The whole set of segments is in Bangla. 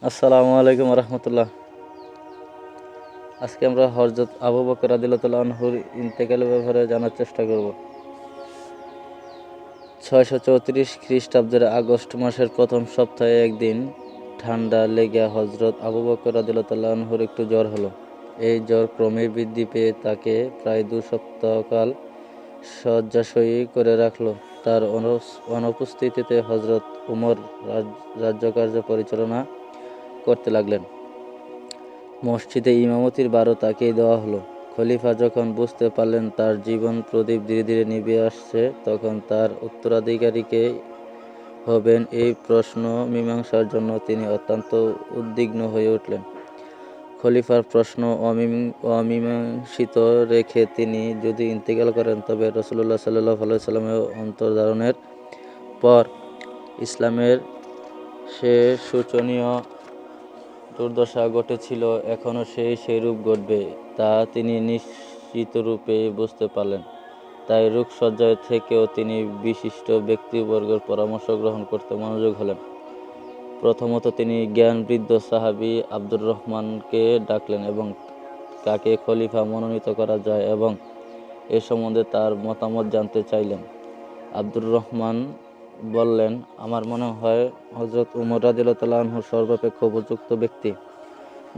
আসসালামু আলাইকুম রহমতুল্লাহ। আজকে আমরা হযরত আবু বকর রাদিয়াল্লাহু আনহুর ইন্তেকালের ব্যাপারে জানার চেষ্টা করব। 634 খ্রিস্টাব্দের আগস্ট মাসের প্রথম সপ্তাহে একদিন ঠান্ডা লেগে হযরত আবু বকর রাদিয়াল্লাহু আনহুর একটু জ্বর হলো। এই জ্বর ক্রমেই বৃদ্ধি পেয়ে তাকে প্রায় 2 সপ্তাহকাল শয্যাশয়ী করে রাখল। তার অনুপস্থিতিতে হযরত উমর রাজ্যকার্য পরিচালনা করতে লাগলেন। মসজিদে ইমামতির ভারও তাকেই দেওয়া হলো। খলিফা যখন বুঝতে পারলেন তার জীবন প্রদীপ ধীরে ধীরে নিভে আসছে, তখন তার উত্তরাধিকারী কে হবেন এই প্রশ্ন মীমাংসার জন্য তিনি অত্যন্ত উদ্বিগ্ন হয়ে উঠলেন। খলিফার প্রশ্ন অমীমাংসিত রেখে তিনি যদি ইন্তেকাল করেন, তবে রাসূলুল্লাহ সাল্লাল্লাহু আলাইহি সাল্লামের অন্তর্ধারণের পর ইসলামের সে শোচনীয় দুর্দশা ঘটেছিল, এখনও সেইরূপ ঘটবে তা তিনি নিশ্চিতরূপে বুঝতে পারলেন। তাই রোগশয্যায় থেকেও তিনি বিশিষ্ট ব্যক্তিবর্গের পরামর্শ গ্রহণ করতে মনোযোগ হলেন। প্রথমত তিনি জ্ঞানবৃদ্ধ সাহাবী আব্দুর রহমানকে ডাকলেন এবং কাকে খলিফা মনোনীত করা যায় এবং এ সম্বন্ধে তার মতামত জানতে চাইলেন। আব্দুর রহমান বললেন, আমার মনে হয় হযরত উমর রাদিয়াল্লাহু আনহু সর্বাপেক্ষা উপযুক্ত ব্যক্তি,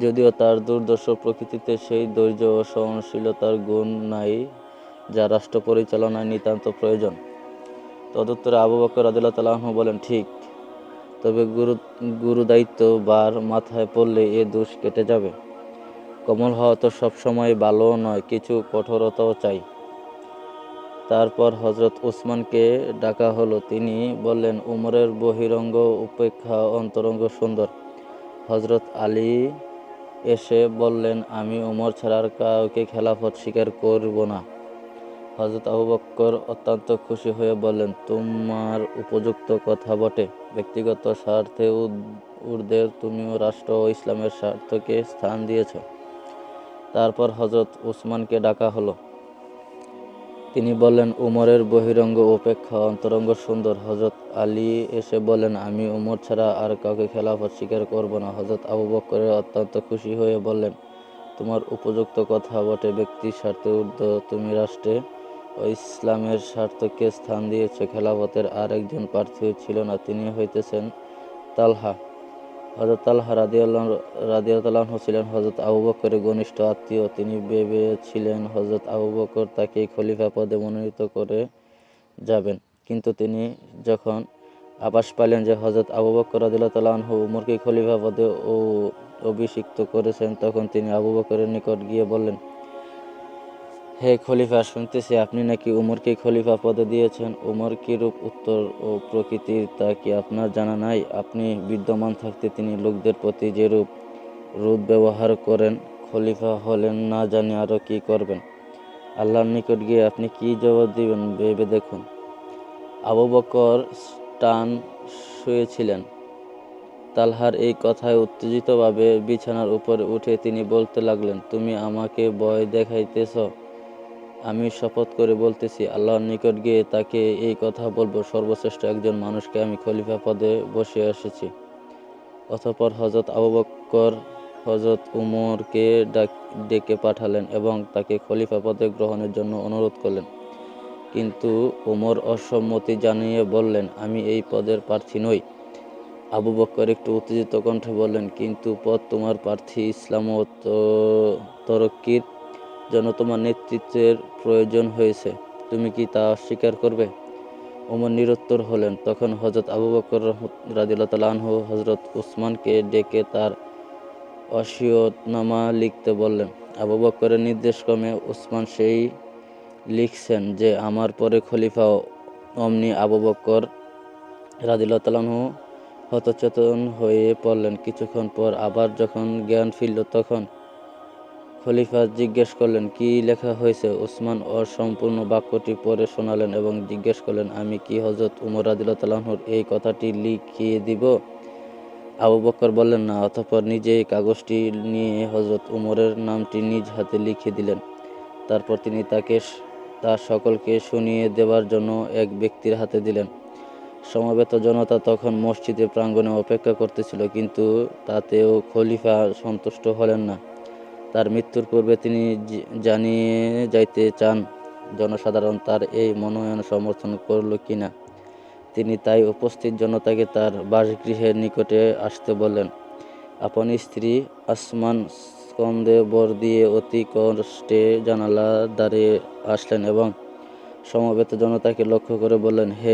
যদিও তার দুর্ধর্ষ প্রকৃতিতে সেই ধৈর্য ও সহনশীলতার গুণ নাই যা রাষ্ট্র পরিচালনায় নিতান্ত প্রয়োজন। তদুত্তরে আবু বকর রাদিয়াল্লাহু আনহু বলেন, ঠিক, তবে গুরুদায়িত্ব বার মাথায় পড়লে এ দোষ কেটে যাবে। কোমল হওয়া তো সবসময় ভালো নয়, কিছু কঠোরতাও চাই। তারপর হযরত উসমানকে ডাকা হলো। তিনি বললেন, উমরের বহিরঙ্গ উপেক্ষা অন্তরঙ্গ সুন্দর। হযরত আলী এসে বললেন, আমি উমর ছাড়া আর কাউকে খেলাফত স্বীকার করব না। হযরত আবু বকর অত্যন্ত খুশি হয়ে বললেন, তোমার উপযুক্ত কথা বটে। ব্যক্তিগত স্বার্থে ঊর্ধ্বে তুমিও রাষ্ট্র ও ইসলামের স্বার্থকে স্থান দিয়েছ। তারপর হযরত উসমানকে ডাকা হলো। তিনি বললেন, উমরের বহিরঙ্গ উপেক্ষা অন্তরঙ্গ সুন্দর। হযরত আলী এসে বললেন, আমি উমর ছাড়া আর কাউকে খেলাফত স্বীকার করব না। হযরত আবু বকর অত্যন্ত খুশি হয়ে বললেন, তোমার উপযুক্ত কথা বটে। ব্যক্তির স্বার্থে ঊর্ধ্বে তুমি রাষ্ট্রে ও ইসলামের স্বার্থকে স্থান দিয়েছ। খেলাফতের আর একজন প্রার্থী ছিল না, তিনি হইতেছেন তালহা। হযরত তালহা রাদিয়াল্লাহু আনহু ছিলেন হযরত আবু বকরের ঘনিষ্ঠ আত্মীয়। তিনি ভেবেছিলেন হযরত আবু বকর তাকেই খলিফা পদে মনোনীত করে যাবেন, কিন্তু তিনি যখন আভাস পাইলেন যে হযরত আবু বকর রাদিয়াল্লাহু আনহু উমরকে খলিফা পদে অভিষিক্ত করেছেন, তখন তিনি আবু বকরের নিকট গিয়ে বললেন, হে খলিফা, শুনতেছি আপনি নাকি উমরকে খলিফা পদে দিয়েছেন। উমর কিরূপ উত্তর ও প্রকৃতির তা কি আপনার জানা নাই? আপনি বিদ্যমান থাকতে তিনি লোকদের প্রতি যেরূপ রূঢ় ব্যবহার করেন, খলিফা হলেন না জানি আরও কি করবেন। আল্লাহর নিকট গিয়ে আপনি কি জবাব দিবেন ভেবে দেখুন। আবু বকর টান শুয়েছিলেন। তালহার এই কথায় উত্তেজিতভাবে বিছানার উপরে উঠে তিনি বলতে লাগলেন, তুমি আমাকে ভয় দেখাইতেছ। আমি শপথ করে বলতেছি, আল্লাহর নিকট গিয়ে তাকে এই কথা বলবো, সর্বশ্রেষ্ঠ একজন মানুষকে আমি খলিফা পদে বসে এসেছি। অতঃপর হযরত আবু বকর হযরত উমরকে ডেকে পাঠালেন এবং তাকে খলিফা পদে গ্রহণের জন্য অনুরোধ করলেন। কিন্তু উমর অসম্মতি জানিয়ে বললেন, আমি এই পদের প্রার্থী নই। আবু বকর একটু উত্তেজিত কণ্ঠে বললেন, কিন্তু পদ তোমার প্রার্থী। ইসলাম ও তরক্কির জন্য তোমার নেতৃত্বের প্রয়োজন হয়েছে, তুমি কি তা অস্বীকার করবে? ওমর নিরুত্তর হলেন। তখন হযরত আবু বকর রাদিয়াল্লাহু আনহু হযরত উসমানকে ডেকে তার ওসিয়তনামা লিখতে বললেন। আবু বকরের নির্দেশক্রমে উসমান সেই লিখছেন যে, আমার পরে খলিফা। অমনি আবু বকর রাদিয়াল্লাহু আনহু হতচেতন হয়ে পড়লেন। কিছুক্ষণ পর আবার যখন জ্ঞান ফিরল, তখন খলিফা জিজ্ঞেস করলেন, কি লেখা হয়েছে? উসমান অসম্পূর্ণ বাক্যটি পড়ে শোনালেন এবং জিজ্ঞেস করলেন, আমি কি হযরত উমর রাদিয়াল্লাহু আনহুর এই কথাটি লিখিয়ে দিব? আবু বকর বললেন, না। অতঃপর নিজেই কাগজটি নিয়ে হযরত উমরের নামটি নিজ হাতে লিখে দিলেন। তারপর তিনি তা সকলকে শুনিয়ে দেবার জন্য এক ব্যক্তির হাতে দিলেন। সমবেত জনতা তখন মসজিদের প্রাঙ্গণে অপেক্ষা করতেছিল, কিন্তু তাতেও খলিফা সন্তুষ্ট হলেন না। তার মৃত্যুর পূর্বে তিনি জানিয়ে যাইতে চান জনসাধারণ তার এই মনোনয়ন সমর্থন করল কিনা। তিনি তাই উপস্থিত জনতাকে তার বাসগৃহের নিকটে আসতে বললেন। আপন স্ত্রী আসমান স্কন্ধে বর দিয়ে অতি কষ্টে জানালার দ্বারে আসলেন এবং সমবেত জনতাকে লক্ষ্য করে বললেন, হে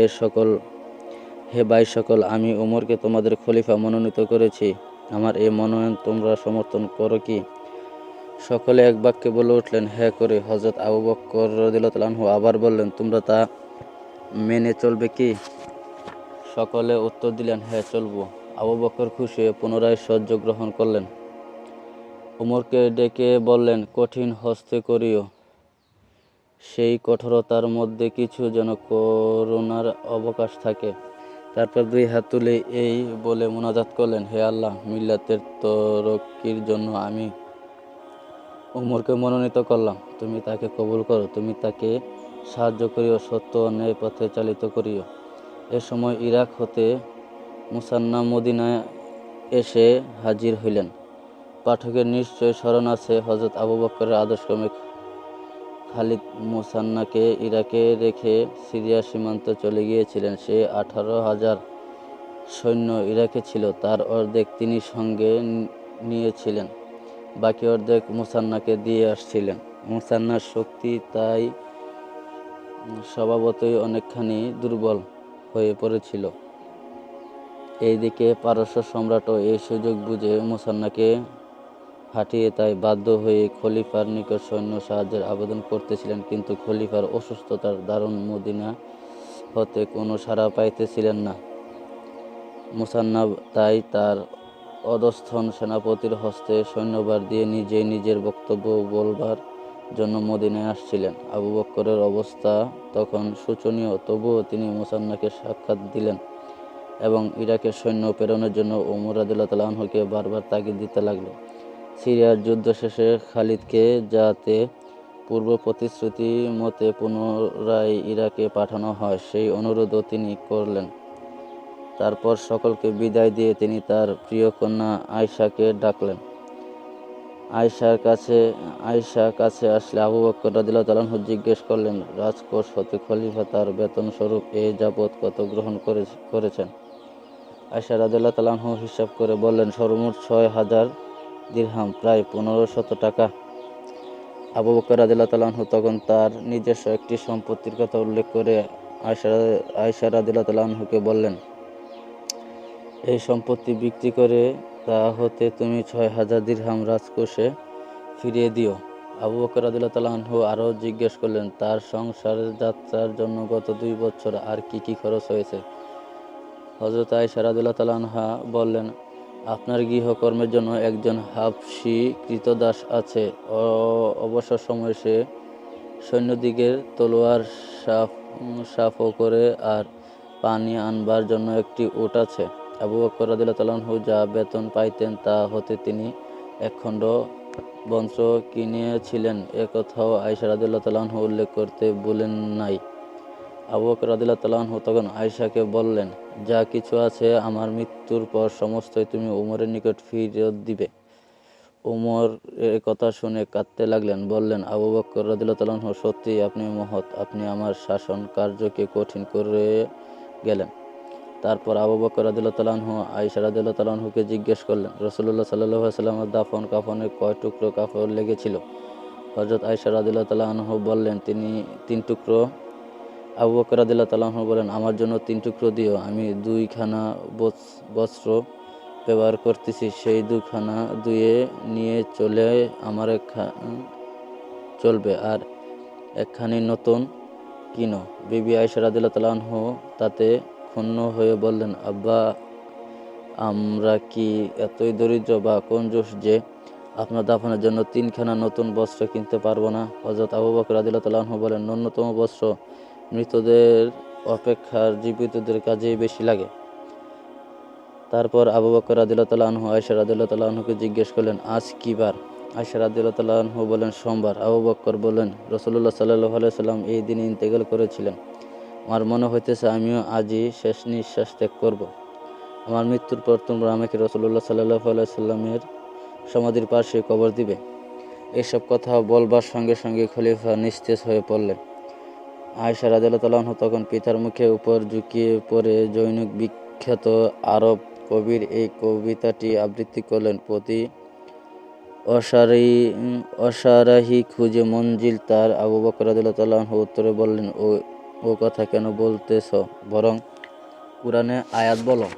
ভাই সকল, আমি উমরকে তোমাদের খলিফা মনোনীত করেছি। আমার এই মনোনয়ন তোমরা সমর্থন করো কি? সকলে এক বাক্যে বলে উঠলেন, হ্যাঁ করে। হযরত আবু বকর রাদিয়াল্লাহু আনহু আবার বললেন, তোমরা তা মেনে চলবে কি? সকলে উত্তর দিলেন, হ্যাঁ চলব। আবু বকর খুশি হয়ে পুনরায় সহ্য গ্রহণ করলেন। উমরকে ডেকে বললেন, কঠিন হস্তে করিও। সেই কঠোরতার মধ্যে কিছু যেন করুণার অবকাশ থাকে। তারপর দুই হাত তুলে এই বলে মুনাজাত করলেন, হে আল্লাহ, মিল্লাতের তরক্কির জন্য আমি উমরকে মনোনীত করলাম। তুমি তাকে কবুল করো, তুমি তাকে সাহায্য করিও, সত্য ও ন্যায় পথে চালিত করিও। এ সময় ইরাক হতে মুসান্না মদিনায় এসে হাজির হইলেন। পাঠকের নিশ্চয় স্মরণ আছে, হযরত আবু বকরের আদর্শক্রমে খালিদ মুসান্নাকে ইরাকে রেখে সিরিয়া সীমান্তে চলে গিয়েছিলেন। সে 18,000 সৈন্য ইরাকে ছিল, তার অর্ধেক তিনি সঙ্গে নিয়েছিলেন, বাকি অর্ধেক মুসান্নাকে দিয়ে আসছিলেন। মুসান্নার শক্তি তাই স্বভাবতই অনেকখানি দুর্বল হয়ে পড়েছিল। এইদিকে পারস্য সম্রাটও এই সুযোগ বুঝে মুসান্নাকে হাঁটিয়ে তাই বাধ্য হয়ে খলিফার নিকট সৈন্য সাহায্যের আবেদন করতেছিলেন, কিন্তু খলিফার অসুস্থতার দারুণ মদিনা হতে কোনো সাড়া পাইতেছিলেন না। মুসান্না তাই তার অধস্থন সেনাপতির হস্তে সৈন্যভার দিয়ে নিজেই নিজের বক্তব্য বলবার জন্য মদিনায় আসছিলেন। আবু বকরের অবস্থা তখন শোচনীয়, তবুও তিনি মুসান্নাকে সাক্ষাৎ দিলেন এবং ইরাকের সৈন্য প্রেরণের জন্য উমর রাদিয়াল্লাহু আনহুকে বারবার তাগিদ দিতে লাগলেন। সিরিয়ার যুদ্ধ শেষে খালিদকে যাতে পূর্ব প্রতিশ্রুতি মতে পুনরায় ইরাকে পাঠানো হয়, সেই অনুরোধও তিনি করলেন। তারপর সকলকে বিদায় দিয়ে তিনি তার প্রিয় কন্যা আয়শাকে ডাকলেন। আয়শা কাছে আসলে আবু বকর রাদিয়াল্লাহু আনহু জিজ্ঞেস করলেন, রাজকোষ হতে খলিফা তার বেতন স্বরূপ এ যাবৎ কত গ্রহণ করেছেন? আয়শা রাদিয়াল্লাহু আনহু হিসাব করে বললেন, সর্বমোট 6,000 দিরহাম, প্রায় 1500 টাকা। আবু বকর রাদিয়াল্লাহু আনহু তখন তার নিজস্ব একটি সম্পত্তির কথা উল্লেখ করে আয়শা রাদিয়াল্লাহু আনহুকে বললেন, এই সম্পত্তি বিক্রি করে তা হতে তুমি 6,000 দিরহাম রাজকোষে ফিরিয়ে দিও। আবু বকর রাদিয়াল্লাহু আনহু আরও জিজ্ঞেস করলেন, তার সংসারের যাত্রার জন্য গত 2 বছর আর কি খরচ হয়েছে? হযরত আয়শা রাদিয়াল্লাহু আনহা বললেন, আপনার গৃহকর্মের জন্য একজন হাবশী কৃতদাস আছে। অবসর সময়ে সে সৈন্যদিগের তলোয়ার সাফ করে আর পানি আনবার জন্য একটি উট আছে। আবু বকর রাদিয়াল্লাহু আনহু যা বেতন পাইতেন তা হতে তিনি একখণ্ড বস্ত্র কিনিয়েছিলেন, এ কথাও আয়শা রাদিয়াল্লাহু আনহু উল্লেখ করতে ভুলেন নাই। আবু বকর রাদিয়াল্লাহু আনহু তখন আয়শাকে বললেন, যা কিছু আছে আমার মৃত্যুর পর সমস্তই তুমি উমরের নিকট ফিরত দিবে। উমর এ কথা শুনে কাঁদতে লাগলেন, বললেন, আবু বকর রাদিয়াল্লাহু আনহু, সত্যিই আপনি মহৎ, আপনি আমার শাসন কার্যকে কঠিন করে গেলেন। তারপর আবু বকর রাদিয়াল্লাহু আনহু আয়শা রাদিয়াল্লাহু আনহুকে জিজ্ঞেস করলেন, রাসূলুল্লাহ সাল্লাল্লাহু আলাইহি ওয়াসাল্লামের দাফন কাফনে কয় টুকরো কাপড় লেগেছিল? হযরত আয়শা রাদিয়াল্লাহু আনহু বললেন, 3 টুকরো। আবু বকর রাদিয়াল্লাহু আনহু বলেন, আমার জন্য 3 টুকরো দিও। আমি 2খানা বস্ত্র ব্যবহার করতেছি, সেই 2খানা ধুয়ে নিয়ে চলে আমার চলবে, আর একখানি নতুন কিনো। বিবি আয়শা রাদিয়াল্লাহু আনহু তাতে ক্ষুণ্ণ হয়ে বললেন, আব্বা, আমরা কি এতই দরিদ্র বা কঞ্জুস যে আপনার দাফনের জন্য 3খানা নতুন বস্ত্র কিনতে পারবো না? হযরত আবু বকর রাদিয়াল্লাহু আনহু বলেন, ন্যূনতম বস্ত্র মৃতদের অপেক্ষা জীবিতদের কাজেই বেশি লাগে। তারপর আবু বকর রাদিয়াল্লাহু আনহু আয়শা রাদিয়াল্লাহু আনহুকে জিজ্ঞেস করলেন, আজ কি বার? আয়শা রাদিয়াল্লাহু আনহু বলেন, সোমবার। আবু বকর বলেন, রাসূলুল্লাহ সাল্লাল্লাহু আলাইহি ওয়াসাল্লাম এই দিনে ইন্তেকাল করেছিলেন। আমার মনে হইতেছে আমিও আজই শেষ নিঃশ্বাস ত্যাগ করব। আমার মৃত্যুর পর তোমরা আমাকে রাসূলুল্লাহ সাল্লাল্লাহু আলাইহি সাল্লামের সমাধির পাশে কবর দিবে। এসব কথা বলবার সঙ্গে সঙ্গে খলিফা নিস্তেজ হয়ে পড়লেন। আয়েশা রাদিয়াল্লাহু তাআলা আনহা তখন পিতার মুখের উপর ঝুঁকিয়ে পড়ে জনৈক বিখ্যাত আরব কবির এই কবিতাটি আবৃত্তি করলেন। প্রতি অসারাহি খুঁজে মঞ্জিল তার। আবু বকর রাদিয়াল্লাহু তাআলা আনহু উত্তরে বললেন, ও কথা কেন বলতেছ, বরং কুরআনে আয়াত বলো।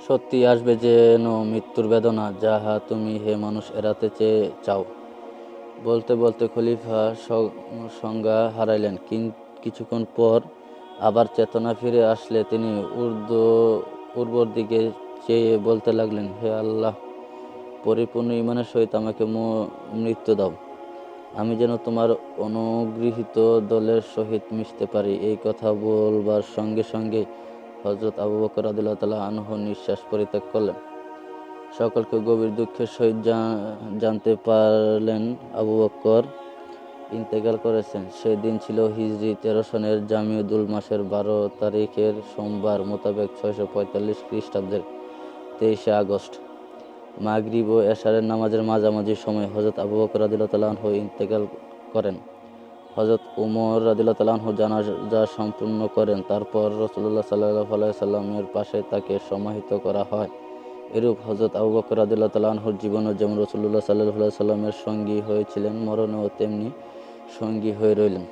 সত্যি আসবে যেন মৃত্যুর বেদনা, যাহা তুমি হে মানুষ এড়াতে চাও। বলতে বলতে খলিফা সংজ্ঞা হারাইলেন। কিছুক্ষণ পর আবার চেতনা ফিরে আসলে তিনি উর্বর দিকে চেয়ে বলতে লাগলেন, হে আল্লাহ, পরিপূর্ণ ঈমানের সহিত আমাকে মৃত্যু দাও, আমি যেন তোমার অনুগৃহীত দলের সহিত মিশতে পারি। এই কথা বলবার সঙ্গে সঙ্গে হযরত আবু বকর রাদিয়াল্লাহু তাআলা আনহু নিঃশ্বাস পরিত্যাগ করলেন। সকলকে গভীর দুঃখের সহিত জানতে পারলেন আবু বকর ইন্তেকাল করেছেন। সেদিন ছিল হিজরি 13 সনের জামিউল মাসের 12 তারিখের সোমবার মোতাবেক 645 খ্রিস্টাব্দের 23 আগস্ট। মাগরিব ও এশারের নামাজের মাঝামাঝি সময় হযরত আবু বকর রাদিয়াল্লাহু তাআলা আনহু ইন্তেকাল করেন। হযরত উমর রাদিয়াল্লাহু তাআলা আনহু জানাজা সম্পূর্ণ করেন। তারপর রাসূলুল্লাহ সাল্লাল্লাহু আলাইহি সাল্লামের পাশে তাকে সমাহিত করা হয়। এরূপ হযরত আবু বকর রাদিয়াল্লাহু তাআলা আনহুর জীবনও যেমন রাসূলুল্লাহ সাল্লাল্লাহু আলাইহি সাল্লামের সঙ্গী হয়েছিলেন, মরণেও তেমনি সঙ্গী হয়ে রইলেন।